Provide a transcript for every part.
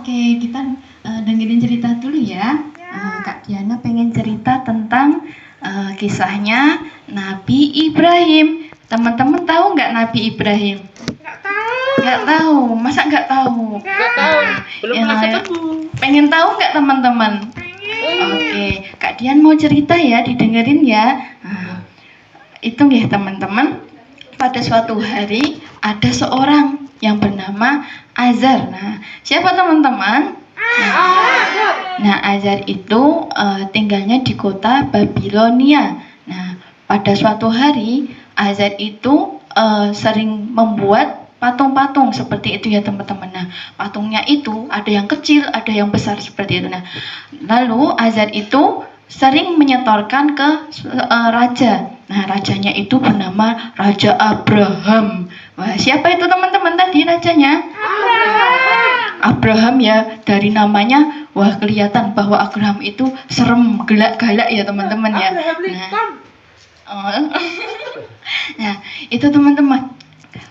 Oke, kita dengerin cerita dulu ya. Kak Diana pengen cerita tentang kisahnya Nabi Ibrahim. Teman-teman tahu nggak Nabi Ibrahim? Nggak tahu. Nggak tahu, masa nggak tahu? Nggak tahu. Belum pernah ketemu. Pengen tahu nggak teman-teman? Oke, Kak Dian mau cerita ya, didengerin ya. Itu ya teman-teman. Pada suatu hari ada seorang yang bernama Azar. Nah, siapa teman-teman? Nah, Azar itu tinggalnya di kota Babilonia. Nah, pada suatu hari Azar itu sering membuat patung-patung seperti itu ya teman-teman. Nah, patungnya itu ada yang kecil, ada yang besar seperti itu. Nah, lalu Azar itu sering menyetorkan ke raja. Nah, rajanya itu bernama Raja Abraham. Wah, siapa itu teman-teman tadi rajanya? Abraham ya, dari namanya wah kelihatan bahwa Abraham itu serem, galak ya teman-teman ya. Nah, itu teman-teman.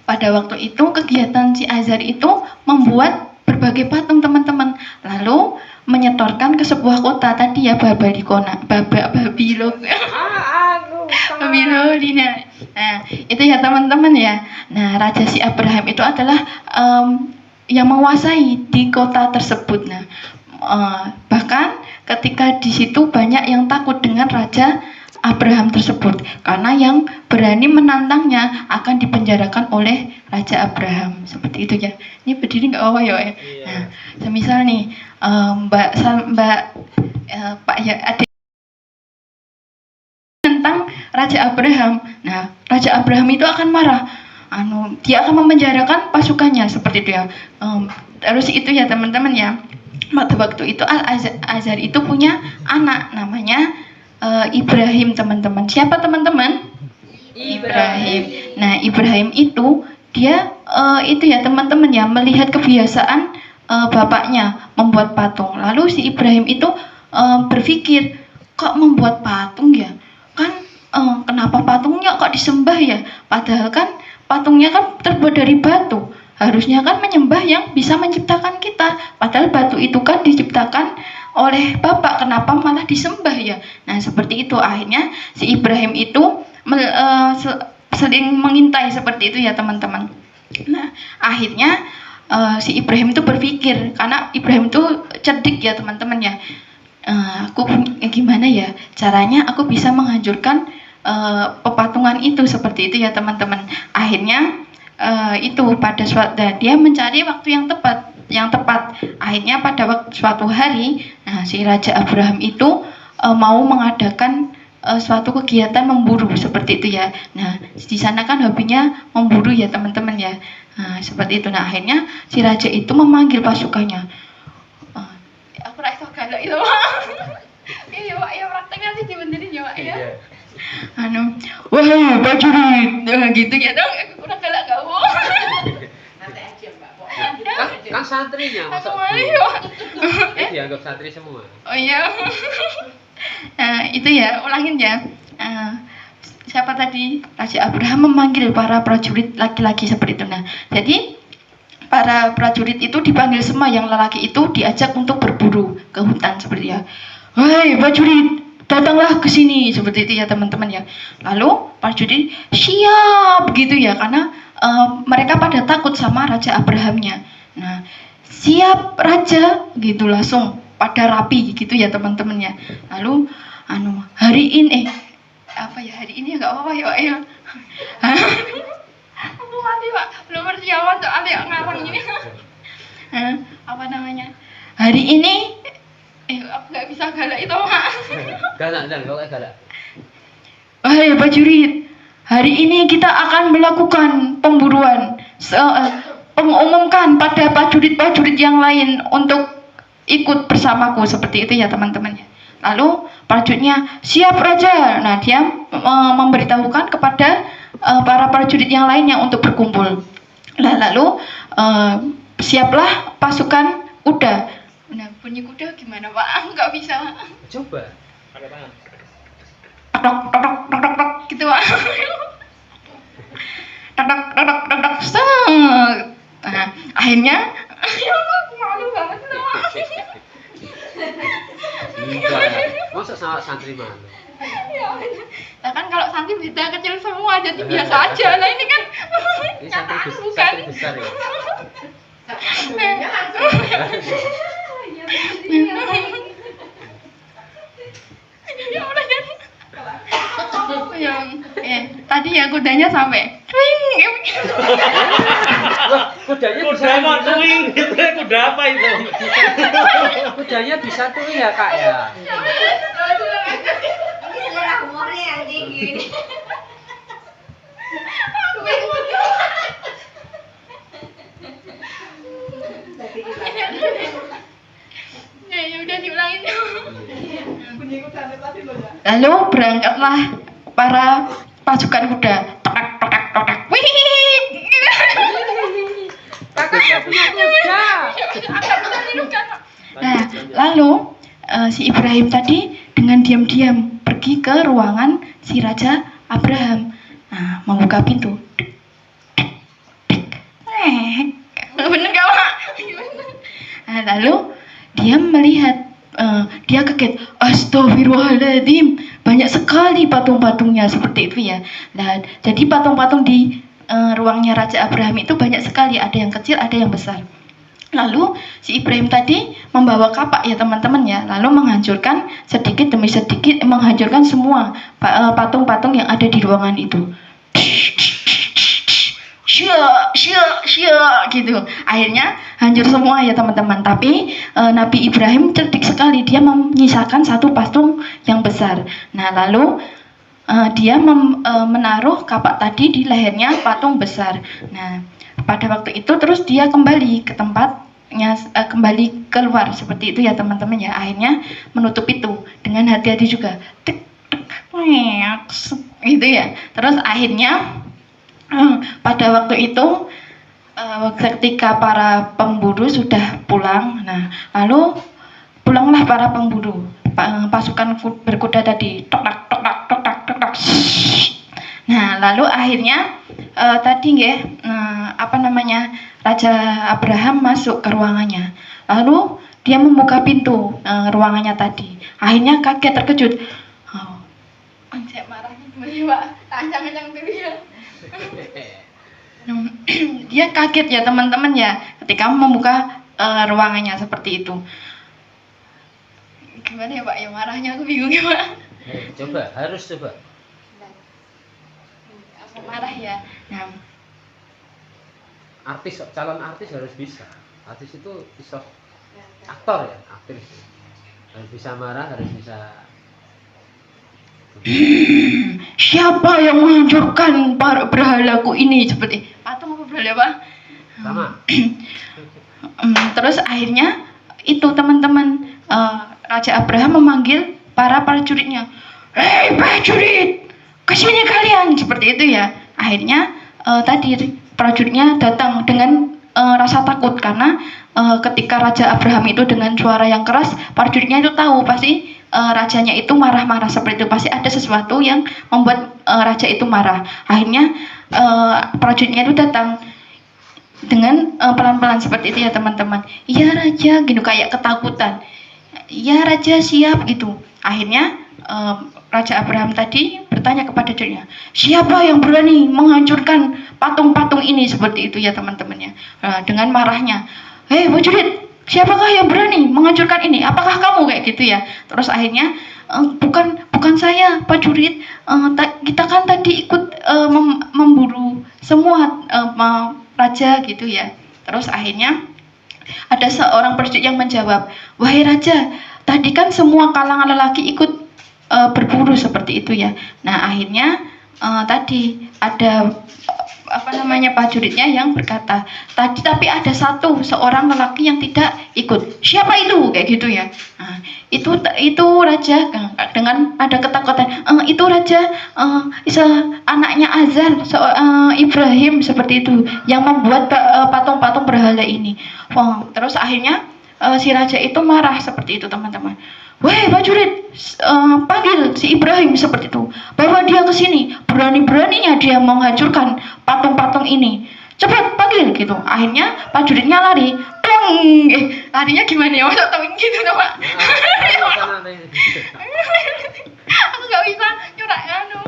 Pada waktu itu kegiatan si Azar itu membuat berbagai patung teman-teman. Lalu menyetorkan ke sebuah kota tadi ya Babilonia. Nah, itu ya teman-teman ya. Nah, Raja si Abraham itu adalah yang menguasai di kota tersebut. Nah, bahkan ketika di situ banyak yang takut dengan Raja Abraham tersebut karena yang berani menantangnya akan dipenjarakan oleh Raja Abraham seperti itu ya. Ini berdiri nggak apa ya? Nah, semisal nih Pak ya adik tentang Raja Abraham. Nah, Raja Abraham itu akan marah. Dia akan memenjarakan pasukannya seperti itu ya. Terus itu ya teman-teman ya. Pada waktu itu Azar itu punya anak namanya Ibrahim teman-teman. Siapa teman-teman? Ibrahim. Nah, Ibrahim itu dia itu ya teman-teman ya melihat kebiasaan bapaknya membuat patung. Lalu si Ibrahim itu berpikir, kok membuat patung ya? Kan kenapa patungnya kok disembah ya? Padahal kan patungnya kan terbuat dari batu. Harusnya kan menyembah yang bisa menciptakan kita. Padahal batu itu kan diciptakan oleh Bapak, kenapa malah disembah ya? Nah, seperti itu akhirnya si Ibrahim itu sering mengintai seperti itu ya teman-teman. Nah, akhirnya si Ibrahim itu berpikir, karena Ibrahim itu cerdik ya teman-teman ya. Aku gimana ya caranya aku bisa menghancurkan pepatungan itu seperti itu ya teman-teman. Akhirnya itu pada suatu dia mencari waktu yang tepat. Akhirnya pada suatu hari, si Raja Abraham itu mau mengadakan suatu kegiatan memburu seperti itu ya. Nah, di sana kan hobinya memburu ya teman-teman ya. Nah, seperti itu. Nah, akhirnya si raja itu memanggil pasukannya. Aku rasa galak itu. Iya, Pak, ya prakteknya sih dibenerin ya, Pak ya. Wah, prajurit, gitu ya dong. Aku kurang galak kau. Nanti aja Mbak. Kan santrinya, masa dianggap santri semua. Oh iya. Itu ya, ulangin ya. Siapa tadi? Raja Abraham memanggil para prajurit laki-laki seperti itu. Nah, jadi para prajurit itu dipanggil semua, yang lelaki itu diajak untuk berburu ke hutan seperti ya. Hai prajurit, datanglah ke sini seperti itu ya teman-teman ya. Lalu prajurit siap gitu ya, karena mereka pada takut sama Raja Abrahamnya. Nah, siap raja gitu, langsung pada rapi gitu ya teman-teman ya. Lalu hari ini nggak apa-apa ya Pak ya. Aku mati Pak, belum persiapan soalnya ngarang ini. Apa namanya? Hari ini aku nggak bisa galak itu Pak. Galak kalau galak. Wahai prajurit, hari ini kita akan melakukan pemburuan. Mengumumkan pada prajurit-prajurit yang lain untuk ikut bersamaku seperti itu ya teman-teman. Lalu prajuritnya siap raja. Nah, dia memberitahukan kepada para prajurit yang lainnya untuk berkumpul. Lalu siaplah pasukan kuda. Nah, bunyi kuda gimana Pak? Nggak bisa. Coba. Pakai tangan. Tok gitu Pak. Tok. Nah, akhirnya malu banget loh. Enggak. Masa sama santri malu? Ya, nah kan kalau santri beda kecil semua jadi biasa aja. Nah ini kan Ini nyataan santri bukan. besar ya. Ya udah jadi. Yang tadi ya kudanya sampai twing. Kudanya bisa Kuda mah kuing gitu ya, kuda apa itu? Kudanya bisa tuh ya kak ya. Ya udah diulangin. Lalu berangkatlah para pasukan kuda. Totak totak totak. Wih. Kakak ya punya kuda. Nah, lalu si Ibrahim tadi dengan diam-diam pergi ke ruangan si Raja Abraham. Nah, membuka pintu. Bener gak, Pak? Nah, lalu dia melihat, dia kaget. Astagfirullahaladzim, banyak sekali patung-patungnya seperti itu ya. Nah, jadi patung-patung di ruangnya Raja Abraham itu banyak sekali. Ada yang kecil, ada yang besar. Lalu si Ibrahim tadi membawa kapak ya teman-teman ya, lalu menghancurkan sedikit demi sedikit, menghancurkan semua patung-patung yang ada di ruangan itu. Syia gitu. Akhirnya hancur semua ya teman-teman. Tapi Nabi Ibrahim cerdik sekali, dia menyisakan satu patung yang besar. Nah lalu dia menaruh kapak tadi di lehernya patung besar. Nah pada waktu itu terus dia kembali ke tempatnya, kembali keluar seperti itu ya teman-teman ya. Akhirnya menutup itu dengan hati-hati juga. Tek, tek, gitu ya. Terus akhirnya pada waktu itu ketika para pemburu sudah pulang, nah lalu pulanglah para pemburu, pasukan berkuda tadi, tok tok tok tok tok tok. Nah lalu akhirnya tadi Raja Abraham masuk ke ruangannya, lalu dia membuka pintu ruangannya tadi. Akhirnya kaget terkejut. Anjay marahnya gimana Pak? Tancang-tancang dulu ya. Dia kaget ya teman-teman ya ketika membuka ruangannya seperti itu. Gimana ya Pak ya, marahnya aku bingung ya Pak. Coba, harus coba. Aku marah ya. Nah, Calon artis harus bisa. Artis itu bisa aktor ya, aktris. Harus bisa marah, harus bisa. Siapa yang menghancurkan berhalaku ini, seperti patung apa berhala Pak? Sama. Terus akhirnya itu teman-teman, Raja Abraham memanggil para prajuritnya. Hei prajurit, kesini kalian, seperti itu ya. Akhirnya tadi prajuritnya datang dengan rasa takut karena ketika Raja Abraham itu dengan suara yang keras, prajuritnya itu tahu pasti rajanya itu marah-marah seperti itu, pasti ada sesuatu yang membuat raja itu marah. Akhirnya prajuritnya itu datang dengan pelan-pelan seperti itu ya teman-teman. Iya raja, gitu kayak ketakutan. Iya raja, siap gitu. Akhirnya Raja Abraham tadi bertanya kepada dirinya, siapa yang berani menghancurkan patung-patung ini, seperti itu ya teman-teman ya. Dengan marahnya, hei prajurit, siapakah yang berani menghancurkan ini? Apakah kamu, kayak gitu ya. Terus akhirnya bukan saya prajurit, kita kan tadi ikut memburu semua raja gitu ya. Terus akhirnya ada seorang prajurit yang menjawab, wahai raja, tadi kan semua kalangan lelaki ikut berburu seperti itu ya. Nah akhirnya tadi ada prajuritnya yang berkata, tapi ada seorang lelaki yang tidak ikut. Siapa itu? Kayak gitu ya. Nah, itu raja dengan ada ketakutan. Itu raja anaknya Azar, Ibrahim, seperti itu yang membuat patung-patung berhala ini. Terus akhirnya si raja itu marah seperti itu teman-teman. Weh prajurit, panggil si Ibrahim, seperti itu. Bawa dia ke sini. Berani-beraninya dia menghancurkan patung-patung ini. Cepat panggil gitu. Akhirnya prajuritnya lari. Tong larinya gimana ya? Masa tau gitu dong, Pak? Aku nggak bisa nyurak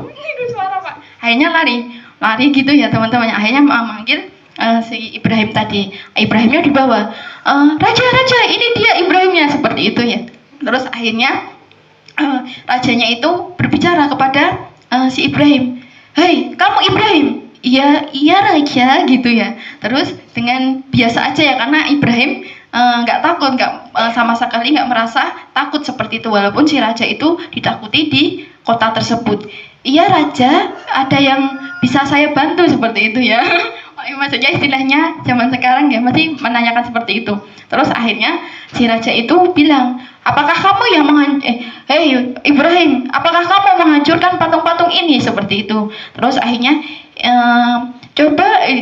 itu suara, Pak. Akhirnya lari gitu ya teman-teman. Akhirnya manggil si Ibrahim tadi. Ibrahimnya dibawa. Raja, ini dia Ibrahimnya, seperti itu ya. Terus akhirnya rajanya itu berbicara kepada si Ibrahim. Hei, kamu Ibrahim? Iya raja, gitu ya. Terus dengan biasa aja ya, karena Ibrahim nggak takut, sama sekali nggak merasa takut seperti itu, walaupun si raja itu ditakuti di kota tersebut. Iya raja, ada yang bisa saya bantu, seperti itu ya. Maksudnya istilahnya zaman sekarang ya masih menanyakan seperti itu. Terus akhirnya si raja itu bilang, apakah kamu yang hei Ibrahim, apakah kamu menghancurkan patung-patung ini, seperti itu. Terus akhirnya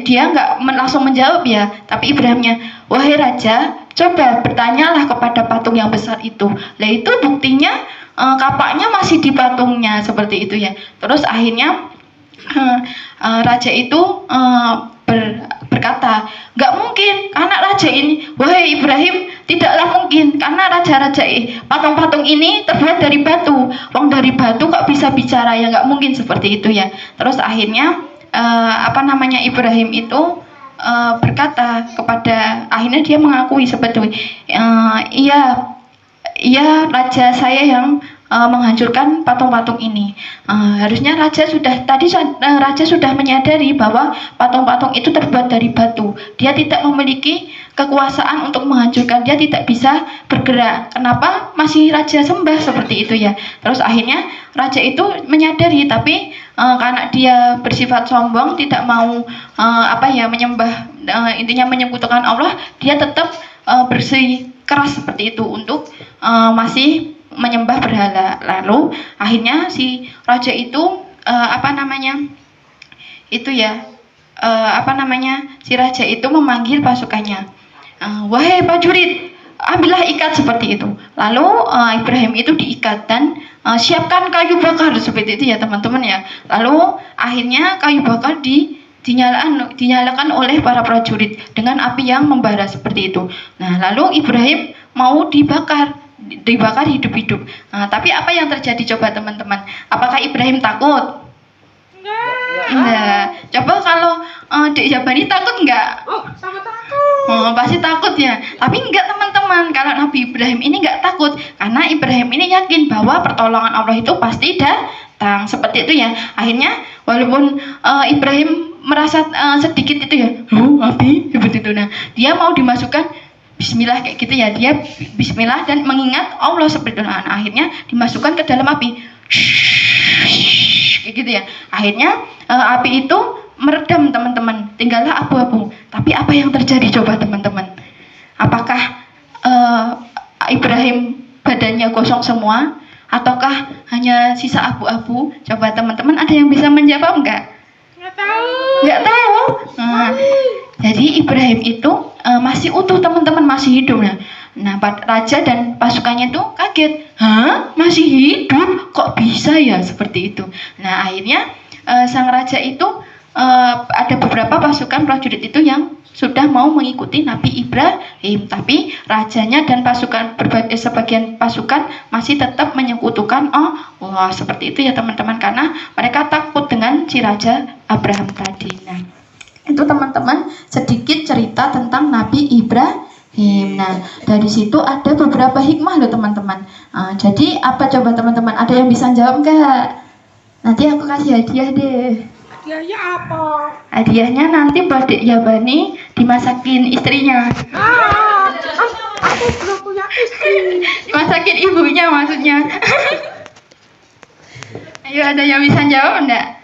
dia nggak langsung menjawab ya, tapi Ibrahimnya, wahai raja, coba bertanyalah kepada patung yang besar itu. Lah itu buktinya kapaknya masih di patungnya, seperti itu ya. Terus akhirnya raja itu berkata, nggak mungkin, karena raja ini, wahai Ibrahim, tidaklah mungkin, karena raja-raja patung-patung ini terbuat dari batu. Wong dari batu kok bisa bicara, ya nggak mungkin, seperti itu ya. Terus akhirnya Ibrahim itu berkata akhirnya dia mengakui sebetulnya, iya raja, saya yang menghancurkan patung-patung ini. Harusnya raja sudah menyadari bahwa patung-patung itu terbuat dari batu. Dia tidak memiliki kekuasaan untuk menghancurkan, dia tidak bisa bergerak. Kenapa masih raja sembah, seperti itu ya. Terus akhirnya raja itu menyadari, tapi karena dia bersifat sombong, tidak mau menyembah, intinya menyekutukan Allah, dia tetap bersikeras seperti itu untuk masih menyembah berhala. Lalu akhirnya si raja itu si raja itu memanggil pasukannya, wahai prajurit, ambillah ikat, seperti itu. Lalu Ibrahim itu diikat dan siapkan kayu bakar, seperti itu ya teman-teman ya. Lalu akhirnya kayu bakar dinyalakan oleh para prajurit dengan api yang membara, seperti itu. Nah, lalu Ibrahim mau dibakar hidup-hidup. Nah, tapi apa yang terjadi coba teman-teman? Apakah Ibrahim takut? Enggak. Coba kalau Dek Jabani takut enggak? Sangat takut. Pasti takut ya. Tapi enggak teman-teman, kalau Nabi Ibrahim ini enggak takut, karena Ibrahim ini yakin bahwa pertolongan Allah itu pasti datang, seperti itu ya. Akhirnya walaupun Ibrahim merasa sedikit itu ya, api, seperti itu. Nah, dia mau dimasukkan Bismillah kayak gitu ya, dia Bismillah dan mengingat Allah, seperti itu. Nah, akhirnya dimasukkan ke dalam api, kayak gitu ya. Akhirnya api itu meredam teman-teman, tinggallah abu-abu. Tapi apa yang terjadi coba teman-teman? Apakah Ibrahim badannya gosong semua, ataukah hanya sisa abu-abu? Coba teman-teman ada yang bisa menjawab enggak? Nggak tahu. Nah, jadi Ibrahim itu masih utuh teman-teman, masih hidup. Nah, raja dan pasukannya itu kaget, masih hidup, kok bisa ya, seperti itu. Nah, akhirnya sang raja itu ada beberapa pasukan prajurit itu yang sudah mau mengikuti Nabi Ibrahim, tapi rajanya dan sebagian pasukan masih tetap menyekutukan Allah, seperti itu ya teman-teman, karena mereka takut dengan si raja Abraham tadi. Nah, itu teman-teman sedikit cerita tentang Nabi Ibrahim. Nah, dari situ ada beberapa hikmah loh teman-teman. Jadi apa coba teman-teman? Ada yang bisa jawab nggak? Nanti aku kasih hadiah deh. Hadiahnya apa? Hadiahnya nanti buat Dek Yabani dimasakin istrinya. Aku belum punya istri. Dimasakin ibunya maksudnya. Ayo, ada yang bisa jawab enggak?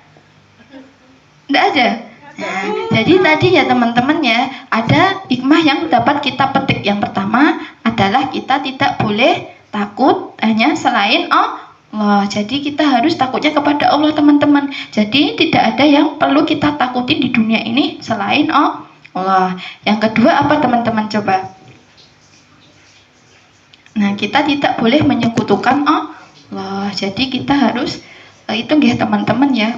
Enggak ada? Nah, jadi tadi ya teman-teman ya, ada hikmah yang dapat kita petik. Yang pertama adalah kita tidak boleh takut hanya selain Allah. Jadi kita harus takutnya kepada Allah teman-teman. Jadi tidak ada yang perlu kita takutin di dunia ini selain Allah. Yang kedua apa teman-teman coba? Nah, kita tidak boleh menyekutukan Allah. Jadi kita harus itu ya teman-teman ya,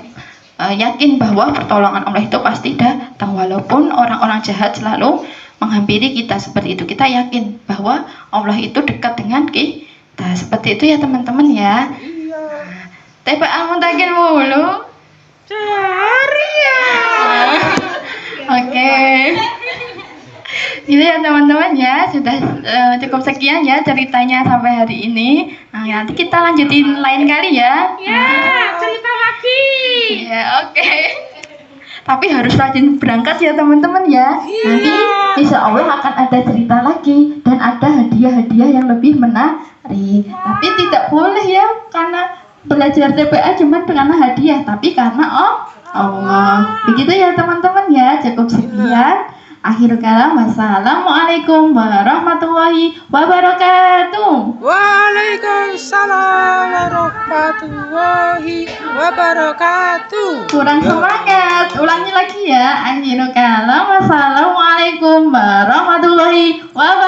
yakin bahwa pertolongan Allah itu pasti datang, walaupun orang-orang jahat selalu menghampiri kita seperti itu. Kita yakin bahwa Allah itu dekat dengan kita. Seperti itu ya teman-teman ya. TPA muntakin mulu. Cari ya. Oke. Gitu ya teman-teman ya, sudah cukup sekian ya ceritanya sampai hari ini. Nah, nanti kita lanjutin lain kali ya. Ya, cerita lagi. Ya, oke. Tapi harus rajin berangkat ya teman-teman ya. Nanti insya Allah akan ada cerita lagi dan ada hadiah-hadiah yang lebih menarik. Tapi tidak boleh ya karena belajar TPA cuma karena hadiah, tapi karena Allah. Begitu ya teman-teman ya. Cukup sekian. Akhirul kalam, wassalamualaikum warahmatullahi wabarakatuh. Waalaikumsalam warahmatullahi wabarakatuh. Kurang semangat, ulangi lagi ya. Akhirul kalam, wassalamualaikum warahmatullahi wabarakatuh.